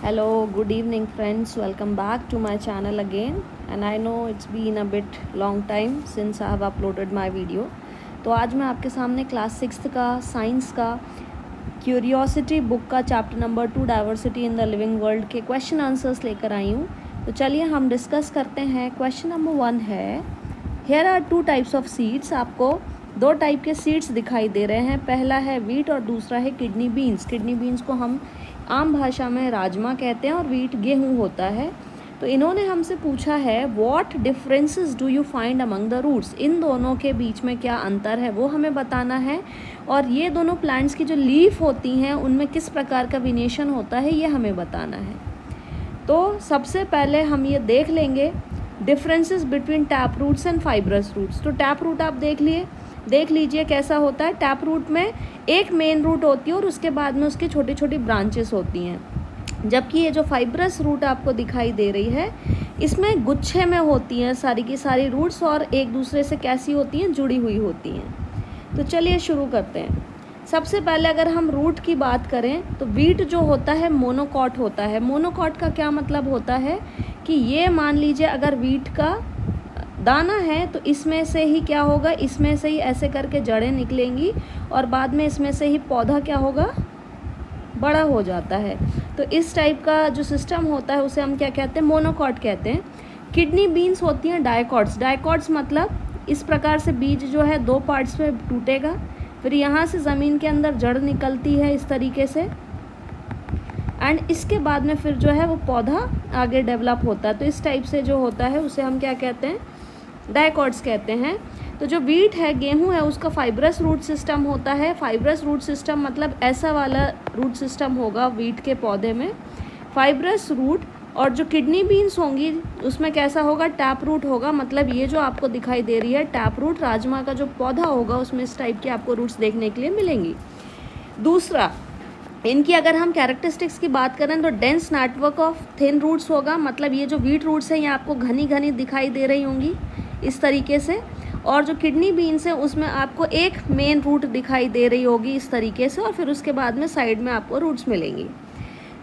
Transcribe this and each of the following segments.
Hello, good evening friends. Welcome back to my channel again. And I know it's been a bit long time since I have uploaded my video. तो आज मैं आपके सामने class 6th का science का curiosity book का chapter number 2 diversity in the living world के question answers लेकर आई हूँ. तो चलिए हम डिस्कस करते हैं. क्वेश्चन नंबर 1 है, here are 2 types of seeds. आपको 2 टाइप के सीड्स दिखाई दे रहे हैं. पहला है वीट और दूसरा है किडनी बीन्स. किडनी बीन्स को हम आम भाषा में राजमा कहते हैं और वीट गेहूं होता है. तो इन्होंने हमसे पूछा है what differences do you find among the roots. इन दोनों के बीच में क्या अंतर है वो हमें बताना है. और ये दोनों प्लांट्स की जो लीफ होती हैं उनमें किस प्रकार का वेरिएशन होता है ये हमें बताना है. तो सबसे पहले हम ये देख लेंगे differences between tap roots and fibrous roots. तो टैप रूट आप देख लीजिए कैसा होता है. टैप रूट में एक मेन रूट होती है और उसके बाद में उसकी छोटी छोटी ब्रांचेस होती हैं. जबकि ये जो फाइब्रस रूट आपको दिखाई दे रही है इसमें गुच्छे में होती हैं सारी की सारी रूट्स और एक दूसरे से कैसी होती हैं, जुड़ी हुई होती हैं. तो चलिए शुरू करते हैं. सबसे पहले अगर हम रूट की बात करें तो वीट जो होता है मोनोकॉट होता है. मोनोकॉट का क्या मतलब होता है कि ये मान लीजिए अगर वीट का दाना है तो इसमें से ही क्या होगा, इसमें से ही ऐसे करके जड़ें निकलेंगी और बाद में इसमें से ही पौधा क्या होगा, बड़ा हो जाता है. तो इस टाइप का जो सिस्टम होता है उसे हम क्या कहते हैं, मोनोकॉट कहते हैं. किडनी बीन्स होती हैं डाइकॉट्स. डाइकॉट्स मतलब इस प्रकार से बीज जो है 2 पार्ट्स में टूटेगा, फिर यहाँ से ज़मीन के अंदर जड़ निकलती है इस तरीके से एंड इसके बाद में फिर जो है वो पौधा आगे डेवलप होता है. तो इस टाइप से जो होता है उसे हम क्या कहते हैं, डाइकॉट्स कहते हैं. तो जो वीट है, गेहूं है, उसका फाइब्रस रूट सिस्टम होता है. फाइब्रस रूट सिस्टम मतलब ऐसा वाला रूट सिस्टम होगा वीट के पौधे में, फाइब्रस रूट. और जो किडनी बीन्स होंगी उसमें कैसा होगा, टैप रूट होगा. मतलब ये जो आपको दिखाई दे रही है टैप रूट, राजमा का जो पौधा होगा उसमें इस टाइप के आपको रूट्स देखने के लिए मिलेंगी. दूसरा, इनकी अगर हम कैरेक्टरिस्टिक्स की बात करें तो dense network of thin roots होगा. मतलब ये जो वीट रूट्स हैं ये आपको घनी घनी दिखाई दे रही होंगी इस तरीके से. और जो किडनी बीन्स है उसमें आपको एक मेन रूट दिखाई दे रही होगी इस तरीके से और फिर उसके बाद में साइड में आपको रूट्स मिलेंगी.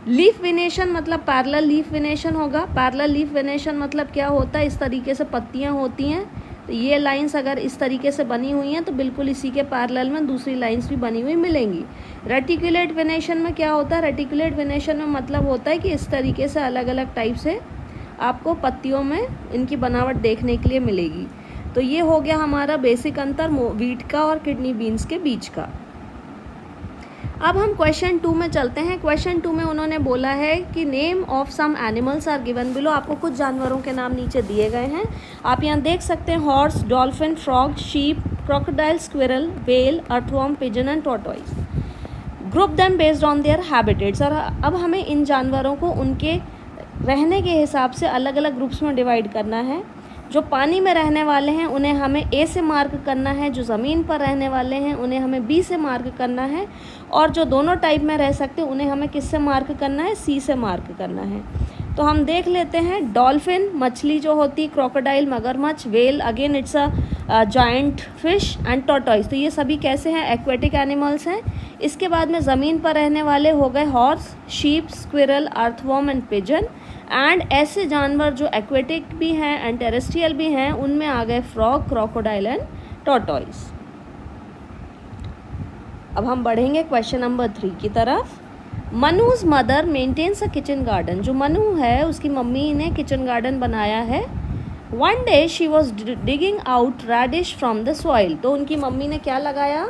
लीफ वेनेशन मतलब पैरेलल लीफ वेनेशन होगा. पैरेलल लीफ वेनेशन मतलब क्या होता है, इस तरीके से पत्तियां होती हैं. तो ये लाइंस अगर इस तरीके से बनी हुई हैं तो बिल्कुल इसी के पैरेलल में दूसरी लाइंस भी बनी हुई मिलेंगी. रेटिकुलेट वेनेशन में क्या होता है, रेटिकुलेट वेनेशन में मतलब होता है कि इस तरीके से अलग अलग टाइप से आपको पत्तियों में इनकी बनावट देखने के लिए मिलेगी. तो ये हो गया हमारा बेसिक अंतर वीट का और किडनी बीन्स के बीच का. अब हम क्वेश्चन 2 में चलते हैं. क्वेश्चन 2 में उन्होंने बोला है कि name of some animals are given below. आपको कुछ जानवरों के नाम नीचे दिए गए हैं. आप यहाँ देख सकते हैं horse, dolphin, frog, sheep, crocodile, squirrel, whale, earthworm, pigeon and tortoise. Group them based on their habitats. और अब हमें इन जानवरों को उनके रहने के हिसाब से अलग अलग ग्रुप्स में डिवाइड करना है. जो पानी में रहने वाले हैं उन्हें हमें ए से मार्क करना है, जो ज़मीन पर रहने वाले हैं उन्हें हमें बी से मार्क करना है, और जो दोनों टाइप में रह सकते हैं उन्हें हमें किस से मार्क करना है, सी से मार्क करना है. तो हम देख लेते हैं. डॉल्फिन मछली जो होती, क्रोकोडाइल मगरमच्छ, well again it's a giant fish and tortoise. तो ये सभी कैसे हैं, एक्वेटिक एनिमल्स हैं. इसके बाद में ज़मीन पर रहने वाले हो गए horse, sheep, squirrel, earthworm and pigeon. And ऐसे जानवर जो एक्वेटिक भी हैं एंड टेरेस्ट्रियल भी हैं उनमें आ गए फ्रॉग, क्रोकोडाइल एंड टॉर्टोइस. अब हम बढ़ेंगे क्वेश्चन नंबर 3 की तरफ. Manuj mother maintains a kitchen garden. जो मनु है उसकी मम्मी ने किचन गार्डन बनाया है. One day she was digging out radish from the soil. तो उनकी मम्मी ने क्या लगाया,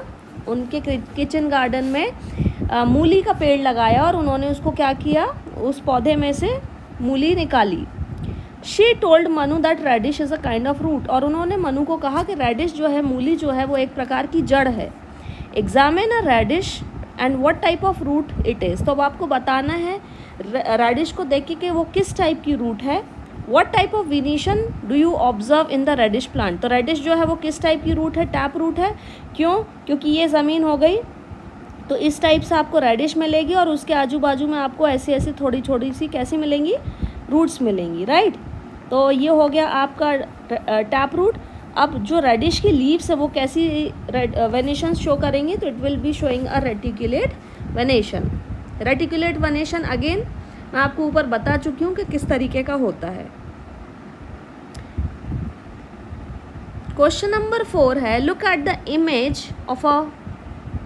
उनके किचन गार्डन में मूली का पेड़ लगाया और उन्होंने उसको क्या किया, उस पौधे में से मूली निकाली. She told Manu that radish is a kind of root. और उन्होंने मनु को कहा कि रेडिश जो है, मूली जो है वो एक प्रकार की जड़ है. Examine a radish and what type of root it is. तो अब आपको बताना है रेडिश को देख के कि वो किस टाइप की रूट है. What type of variation do you observe in the radish plant. तो रेडिश जो है वो किस टाइप की रूट है, टैप रूट है. क्यों, क्योंकि ये ज़मीन हो गई तो इस टाइप से आपको रेडिश मिलेगी और उसके आजू बाजू में आपको ऐसी ऐसी थोड़ी थोड़ी सी कैसी मिलेंगी, रूट्स मिलेंगी, राइट. तो ये हो गया आपका टैप रूट. अब जो रेडिश की लीव्स है वो कैसी वेनेशन शो करेंगे, तो it will be showing a reticulate venation. Reticulate venation again मैं आपको ऊपर बता चुकी हूँ कि किस तरीके का होता है। क्वेश्चन नंबर 4 है, look at the image of a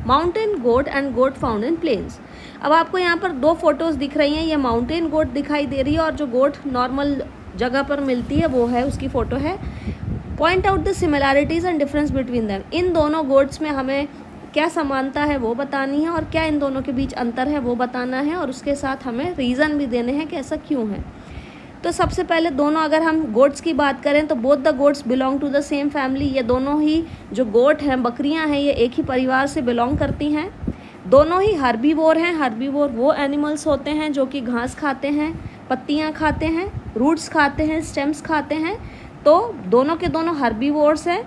mountain goat and goat found in plains. अब आपको यहाँ पर 2 फोटोज़ दिख रही हैं, ये माउंटेन गोट दिखाई दे रही है और जो गोट नॉर्मल जगह पर मिलती है वो है, उसकी फ़ोटो है। Point out the similarities and difference between them. इन दोनों गोट्स में हमें क्या समानता है वो बतानी है और क्या इन दोनों के बीच अंतर है वो बताना है, और उसके साथ हमें रीज़न भी देने हैं कि ऐसा क्यों है। तो सबसे पहले दोनों, अगर हम गोट्स की बात करें तो both the goats belong to the same family. ये दोनों ही जो गोट हैं, बकरियां हैं, ये एक ही परिवार से बिलोंग करती हैं। दोनों ही हर्बीवोर हैं। हर्बीवोर वो एनिमल्स होते हैं जो कि घास खाते हैं, पत्तियां खाते हैं, रूट्स खाते हैं, स्टेम्स खाते हैं। तो दोनों के दोनों हर्बीवोर्स हैं।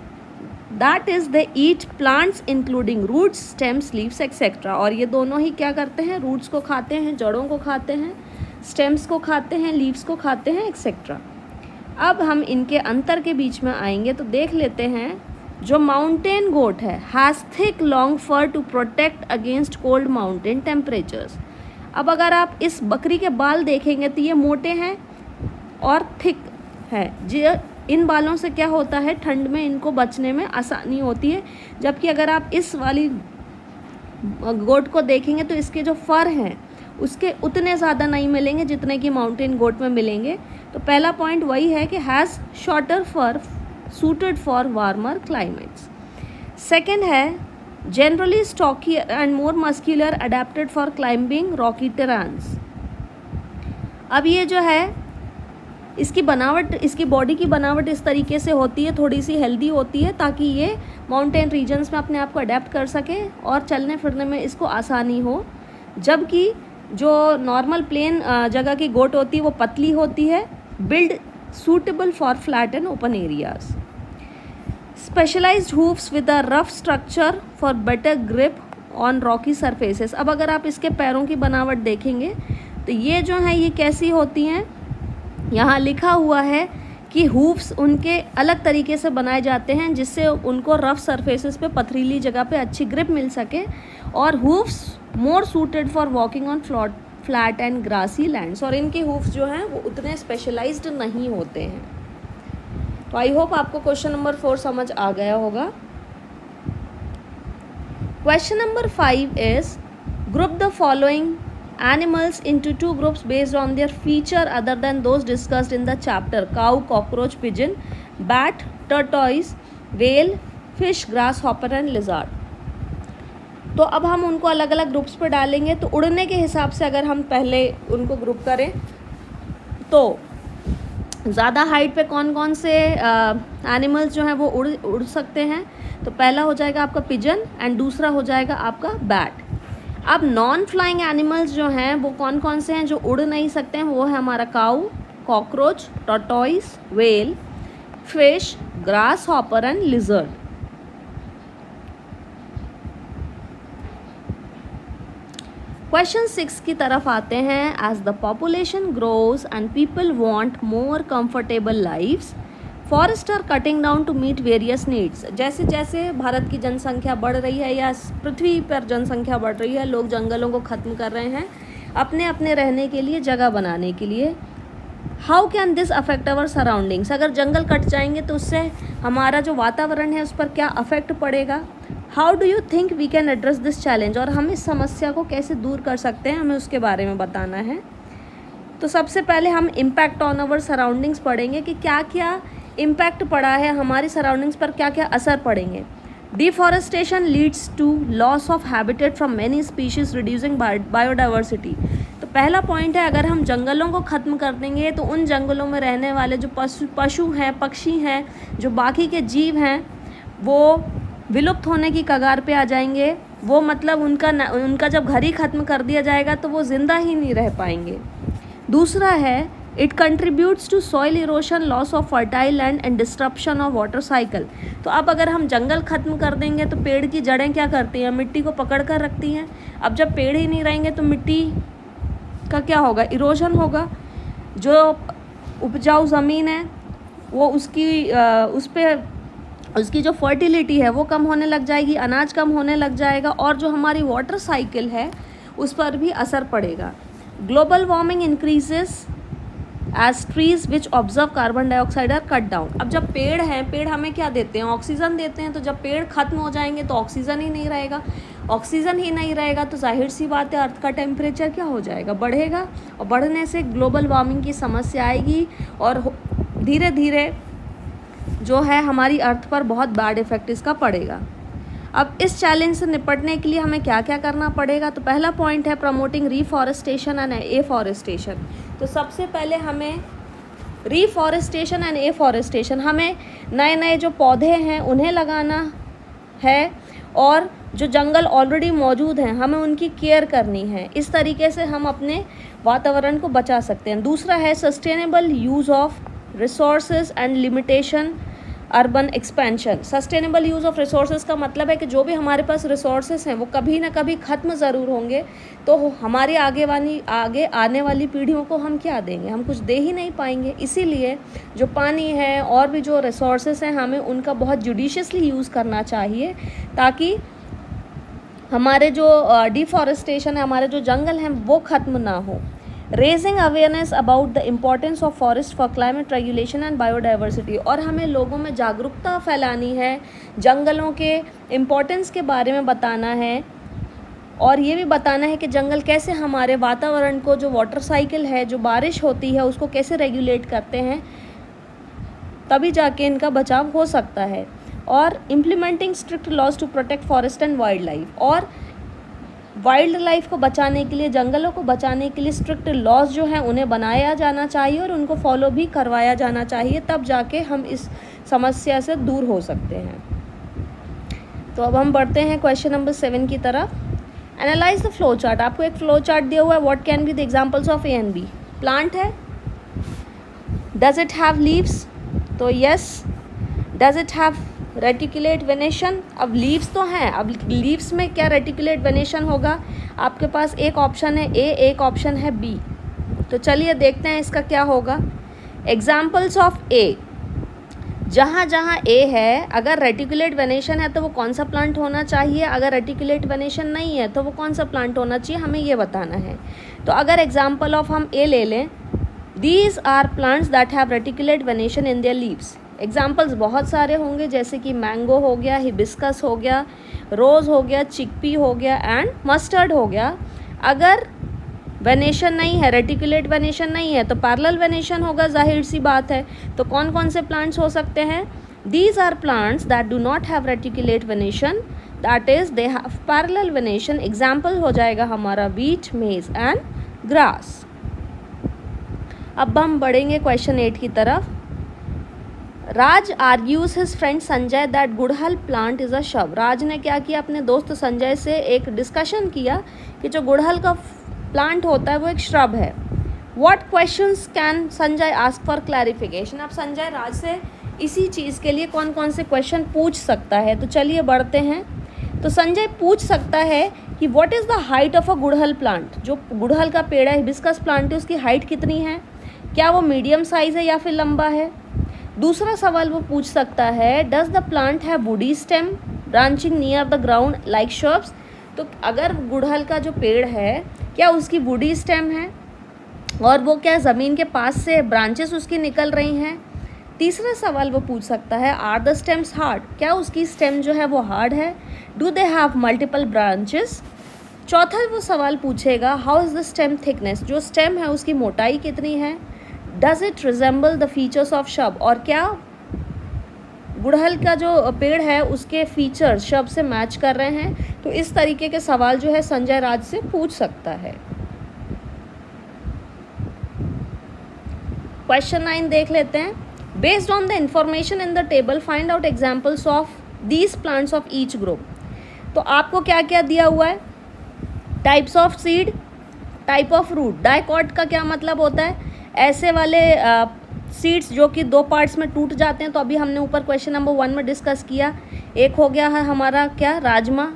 That is they eat plants including roots, stems, leaves etcetera. और ये दोनों ही क्या करते हैं, रूट्स को खाते हैं, जड़ों को खाते हैं, स्टेम्स को खाते हैं, लीव्स को खाते हैं एक्सेट्रा। अब हम इनके अंतर के बीच में आएंगे तो देख लेते हैं। जो माउंटेन गोट है has thick long fur to protect against cold mountain temperatures. अब अगर आप इस बकरी के बाल देखेंगे तो ये मोटे हैं और थिक है। जो इन बालों से क्या होता है, ठंड में इनको बचने में आसानी होती है। जबकि अगर आप इस वाली गोट को देखेंगे तो इसके जो फर हैं उसके उतने ज़्यादा नहीं मिलेंगे जितने कि माउंटेन गोट में मिलेंगे। तो पहला पॉइंट वही है कि has shorter fur suited for warmer climates. Second है, generally stockier and more muscular adapted for climbing rocky terrains. अब ये जो है इसकी बनावट, इसकी बॉडी की बनावट इस तरीके से होती है, थोड़ी सी हेल्दी होती है ताकि ये माउंटेन रीजन्स में अपने आप को अडेप्ट कर सके और चलने फिरने में इसको आसानी हो। जबकि जो नॉर्मल प्लेन जगह की गोट होती है वो पतली होती है, build suitable for flat and open areas. Specialised hooves with a rough structure for better grip on rocky surfaces. अब अगर आप इसके पैरों की बनावट देखेंगे तो ये जो है ये कैसी होती हैं, यहाँ लिखा हुआ है कि हूफ्स उनके अलग तरीके से बनाए जाते हैं जिससे उनको रफ सरफेसेस पे, पथरीली जगह पे अच्छी ग्रिप मिल सके। और hooves more suited for walking on flat and grassy lands. और इनके हूफ्स जो हैं वो उतने स्पेशलाइज्ड नहीं होते हैं। तो आई होप आपको क्वेश्चन नंबर 4 समझ आ गया होगा। Question number 5 is, group the following animals into 2 groups based on their feature other than those discussed in the chapter: cow, cockroach, pigeon, bat, tortoise, whale, fish, grasshopper and lizard। तो अब हम उनको अलग अलग groups पर डालेंगे। तो उड़ने के हिसाब से अगर हम पहले उनको ग्रुप करें तो ज़्यादा हाइट पे कौन कौन से एनिमल्स जो हैं वो उड़ सकते हैं। तो पहला हो जाएगा आपका पिजन एंड दूसरा हो जाएगा आपका बैट। अब नॉन फ्लाइंग एनिमल्स जो हैं वो कौन कौन से हैं जो उड़ नहीं सकते हैं, वो है हमारा cow, cockroach, tortoise, whale, fish, grasshopper and lizard. Question 6 की तरफ आते हैं। As the population grows and people want more comfortable lifes, forest are cutting down to meet various needs. जैसे जैसे भारत की जनसंख्या बढ़ रही है या पृथ्वी पर जनसंख्या बढ़ रही है, लोग जंगलों को ख़त्म कर रहे हैं अपने अपने रहने के लिए, जगह बनाने के लिए। How can this affect our surroundings. अगर जंगल कट जाएंगे तो उससे हमारा जो वातावरण है उस पर क्या अफेक्ट पड़ेगा। How do you think we can address this challenge. और हम इस समस्या को कैसे दूर कर सकते हैं, हमें उसके बारे में बताना है। तो सबसे पहले हम इम्पैक्ट ऑन आवर सराउंडिंग्स पढ़ेंगे कि क्या क्या इम्पैक्ट पड़ा है, हमारी सराउंडिंग्स पर क्या क्या असर पड़ेंगे। Deforestation leads to loss of habitat from many species, reducing biodiversity. तो पहला पॉइंट है, अगर हम जंगलों को ख़त्म कर देंगे तो उन जंगलों में रहने वाले जो पशु हैं, पक्षी हैं, जो बाकी के जीव हैं, वो विलुप्त होने की कगार पे आ जाएंगे। वो मतलब उनका जब घर ही ख़त्म कर दिया जाएगा तो वो ज़िंदा ही नहीं रह पाएंगे। दूसरा है, it contributes to soil erosion, loss of fertile land and disruption of water cycle. तो अब अगर हम जंगल ख़त्म कर देंगे तो पेड़ की जड़ें क्या करती हैं, मिट्टी को पकड़ कर रखती हैं। अब जब पेड़ ही नहीं रहेंगे तो मिट्टी का क्या होगा, इरोशन होगा। जो उपजाऊ ज़मीन है वो उसकी जो फर्टिलिटी है वो कम होने लग जाएगी, अनाज कम होने लग जाएगा, और जो हमारी वाटर साइकिल है उस पर भी असर पड़ेगा। Global warming increases as trees which observe carbon dioxide are cut down. अब जब पेड़ हैं, पेड़ हमें क्या देते हैं, ऑक्सीजन देते हैं, तो जब पेड़ खत्म हो जाएंगे तो ऑक्सीजन ही नहीं रहेगा, ऑक्सीजन ही नहीं रहेगा तो जाहिर सी बात है अर्थ का टेम्परेचर क्या हो जाएगा, बढ़ेगा, और बढ़ने से ग्लोबल वार्मिंग की समस्या आएगी और धीरे धीरे जो है हमारी अर्थ पर बहुत बैड इफेक्ट इसका पड़ेगा। अब इस चैलेंज से निपटने के लिए हमें क्या क्या करना पड़ेगा, तो पहला पॉइंट है प्रमोटिंग रीफॉरेस्टेशन एंड एफॉरेस्टेशन। तो सबसे पहले हमें रीफॉरेस्टेशन एंड एफॉरेस्टेशन, हमें नए नए जो पौधे हैं उन्हें लगाना है, और जो जंगल ऑलरेडी मौजूद हैं हमें उनकी केयर करनी है। इस तरीके से हम अपने वातावरण को बचा सकते हैं। दूसरा है sustainable use of resources and limitation urban expansion. Sustainable use of resources का मतलब है कि जो भी हमारे पास रिसोर्सेज हैं वो कभी ना कभी ख़त्म ज़रूर होंगे, तो हमारी आगे आने वाली पीढ़ियों को हम क्या देंगे, हम कुछ दे ही नहीं पाएंगे। इसीलिए जो पानी है और भी जो रिसोर्सेज हैं हमें उनका बहुत जुडिशियसली यूज़ करना चाहिए, ताकि हमारे जो डिफॉरेस्टेशन है, हमारे जो जंगल हैं वो ख़त्म ना हो। Raising awareness about the importance of forest for climate regulation and biodiversity, और हमें लोगों में जागरूकता फैलानी है, जंगलों के इम्पोर्टेंस के बारे में बताना है, और ये भी बताना है कि जंगल कैसे हमारे वातावरण को, जो वाटर साइकिल है, जो बारिश होती है उसको कैसे रेगुलेट करते हैं, तभी जाके इनका बचाव हो सकता है। और implementing strict laws to protect forest and wildlife, और वाइल्ड लाइफ को बचाने के लिए, जंगलों को बचाने के लिए स्ट्रिक्ट लॉज जो हैं उन्हें बनाया जाना चाहिए और उनको फॉलो भी करवाया जाना चाहिए, तब जाके हम इस समस्या से दूर हो सकते हैं। तो अब हम बढ़ते हैं क्वेश्चन नंबर 7 की तरफ। Analyse the flow chart. आपको एक फ्लो चार्ट दिया हुआ है, what can be the examples of A and B. Plant है, डज इट हैव लीव्स, तो yes. Does it have reticulate venation, अब लीव्स तो हैं, अब लीव्स में क्या रेटिकुलेट वेनेशन होगा, आपके पास एक ऑप्शन है ए, एक ऑप्शन है बी। तो चलिए देखते हैं इसका क्या होगा। एग्जाम्पल्स ऑफ ए, जहाँ जहाँ ए है, अगर रेटिकुलेट वेनेशन है तो वो कौन सा प्लांट होना चाहिए, अगर रेटिकुलेट वेनेशन नहीं है तो वो कौन सा प्लांट होना चाहिए, हमें ये बताना है। तो अगर एग्जाम्पल ऑफ हम ए ले लें, these are plants that have reticulate venation in their leaves. Examples बहुत सारे होंगे, जैसे कि मैंगो हो गया, हिबिस्कस हो गया, रोज़ हो गया, चिकपी हो गया एंड मस्टर्ड हो गया। अगर वेनेशन नहीं है, रेटिकुलेट वेनेशन नहीं है, तो पैरेलल वेनेशन होगा, जाहिर सी बात है। तो कौन कौन से प्लांट्स हो सकते हैं, these are plants that do not have reticulate venation, that is they have parallel venation. Example हो जाएगा हमारा व्हीट, मेज एंड ग्रास। अब हम बढ़ेंगे क्वेश्चन 8 की तरफ। Raj argues his friend Sanjay that गुड़हल plant is a shrub. Raj ने क्या किया, अपने दोस्त संजय से एक डिस्कशन किया कि जो गुड़हल का प्लांट होता है वो एक श्रब है। What questions can Sanjay ask for clarification. अब संजय राज से इसी चीज़ के लिए कौन कौन से क्वेश्चन पूछ सकता है, तो चलिए बढ़ते हैं। तो संजय पूछ सकता है कि what is the height of a गुड़हल प्लांट। जो गुड़हल का पेड़ है, हिबिस्कस प्लांट है, उसकी हाइट कितनी है, क्या वो मीडियम साइज़ है या फिर लंबा है। दूसरा सवाल वो पूछ सकता है, does the plant have woody stem branching near the ground like shrubs. तो अगर गुड़हल का जो पेड़ है क्या उसकी वुडी स्टेम है और वो क्या ज़मीन के पास से ब्रांचेस उसकी निकल रही हैं। तीसरा सवाल वो पूछ सकता है, आर द स्टेम्स हार्ड, क्या उसकी स्टेम जो है वो हार्ड है। Do they have multiple branches. चौथा वो सवाल पूछेगा, how is the stem thickness, जो स्टेम है उसकी मोटाई कितनी है। Does it resemble the features of shrub, और क्या गुड़हल का जो पेड़ है उसके फीचर्स शब से मैच कर रहे हैं। तो इस तरीके के सवाल जो है संजय राज से पूछ सकता है। क्वेश्चन 9 देख लेते हैं। Based on the information in the table find out examples of these plants of each group. तो आपको क्या क्या दिया हुआ है, types of seed, type of root. Dicot का क्या मतलब होता है, ऐसे वाले सीड्स जो कि दो पार्ट्स में टूट जाते हैं। तो अभी हमने ऊपर क्वेश्चन नंबर 1 में डिस्कस किया। एक हो गया है हमारा क्या, राजमा,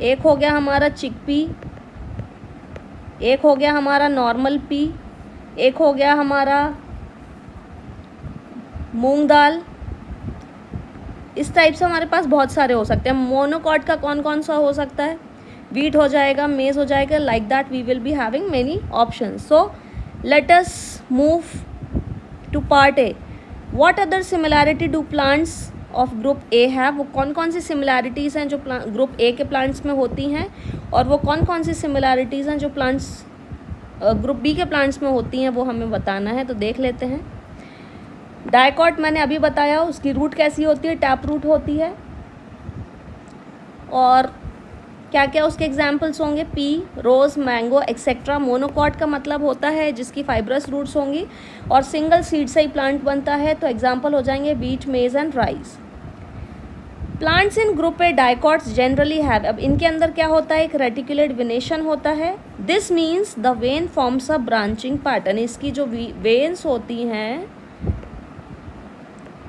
एक हो गया हमारा चिकपी, एक हो गया हमारा नॉर्मल पी, एक हो गया हमारा मूंग दाल। इस टाइप से हमारे पास बहुत सारे हो सकते हैं। मोनोकॉट का कौन कौन सा हो सकता है, wheat हो जाएगा, maize हो जाएगा. Like that we will be having many options. So let us move to part A. What other similarity do plants of group A have? वो कौन कौन सी similarities हैं जो group A के plants में होती हैं, और वो कौन कौन सी similarities हैं जो plants ग्रुप बी के प्लांट्स में होती हैं, वो हमें बताना है. तो देख लेते हैं. डाइकॉट मैंने अभी बताया, उसकी रूट कैसी होती है, टैप रूट होती है. और क्या क्या उसके एग्जाम्पल्स होंगे, पी, रोज़, मैंगो एक्सेट्रा. मोनोकॉट का मतलब होता है जिसकी फाइब्रस रूट्स होंगी, और सिंगल सीड से ही प्लांट बनता है. तो एग्जाम्पल हो जाएंगे व्हीट, मेज and rice. Plants in group A dicots generally have, अब इनके अंदर क्या होता है, एक रेटिकुलेट वेनेशन होता है. This means the win forms a branching pattern. इसकी जो वेन्स होती हैं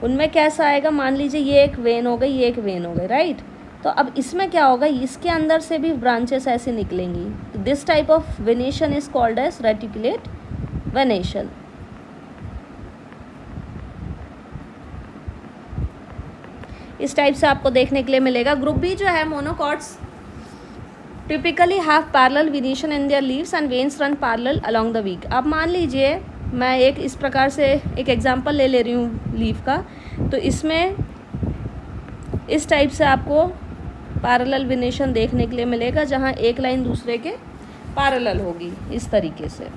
उनमें कैसा आएगा, मान लीजिए ये एक वेन हो गई, ये एक वेन हो गई, राइट. तो अब इसमें क्या होगा, इसके अंदर से भी ब्रांचेस ऐसे निकलेंगी. तो this type of venation is called as reticulate venation. इस टाइप से आपको देखने के लिए मिलेगा. ग्रुप बी जो है, monocots typically have parallel venation in their leaves and veins run parallel along the week. अब मान लीजिए मैं एक इस प्रकार से एक एग्जांपल ले रही हूँ लीफ का. तो इसमें इस टाइप से आपको पैरेलल वेनेशन देखने के लिए मिलेगा, जहाँ एक लाइन दूसरे के पैरेलल होगी इस तरीके से.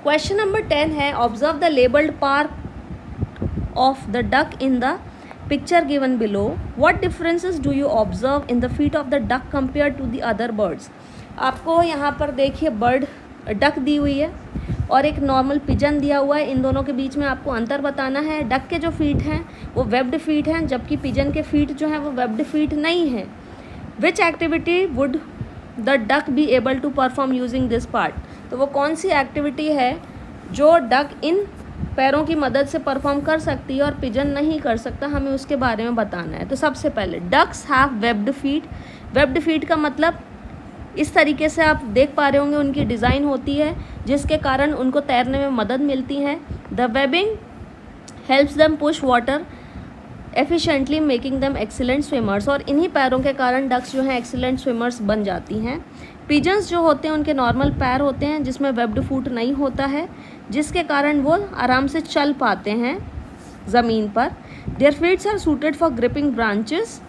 क्वेश्चन नंबर 10 है, observe the labelled part of the duck in the picture given below. What differences do you observe in the feet of the duck compared to the other birds? आपको यहाँ पर देखिए bird duck दी हुई है और एक normal pigeon दिया हुआ है. इन दोनों के बीच में आपको अंतर बताना है. डक के जो फीट हैं वो वेब्ड फीट हैं, जबकि पिजन के फीट जो हैं वो वेब्ड फीट नहीं हैं. Which activity would the duck be able to perform using this part? तो वो कौन सी एक्टिविटी है जो डक इन पैरों की मदद से परफॉर्म कर सकती है और पिजन नहीं कर सकता, हमें उसके बारे में बताना है. तो सबसे पहले ducks have webbed feet. Webbed feet का मतलब इस तरीके से आप देख पा रहे होंगे उनकी डिज़ाइन होती है जिसके कारण उनको तैरने में मदद मिलती है. The webbing helps them push water efficiently making them excellent swimmers. और इन्हीं पैरों के कारण डक्स जो हैं एक्सीलेंट स्विमर्स बन जाती हैं. पिजन्स जो होते हैं उनके नॉर्मल पैर होते हैं जिसमें वेब्ड फूट नहीं होता है, जिसके कारण वो आराम से चल पाते हैं ज़मीन पर. Their feets are suited for gripping branches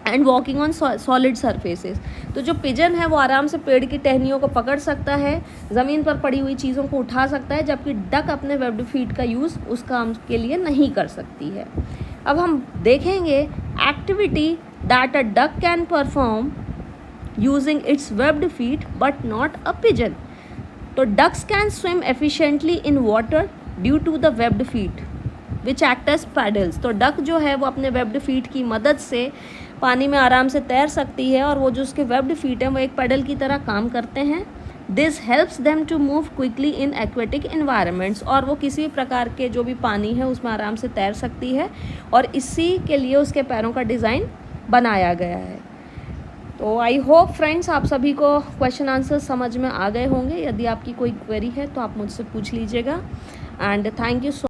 and walking on solid surfaces. तो जो पिजन है वो आराम से पेड़ की टहनियों को पकड़ सकता है, ज़मीन पर पड़ी हुई चीज़ों को उठा सकता है, जबकि डक अपने वेब्ड फीट का यूज़ उस काम के लिए नहीं कर सकती है. अब हम देखेंगे activity that a duck can perform using its webbed feet but not a pigeon. तो ducks can swim efficiently in water due to the webbed feet which act as paddles. तो duck जो है वो अपने webbed feet की मदद से पानी में आराम से तैर सकती है, और वो जो उसके webbed feet हैं वो एक पैडल की तरह काम करते हैं. This helps them to move quickly in aquatic environments. और वो किसी भी प्रकार के जो भी पानी है उसमें आराम से तैर सकती है, और इसी के लिए उसके पैरों का डिज़ाइन बनाया गया है. तो आई होप फ्रेंड्स आप सभी को क्वेश्चन आंसर समझ में आ गए होंगे. यदि आपकी कोई क्वेरी है तो आप मुझसे पूछ लीजिएगा. And thank you so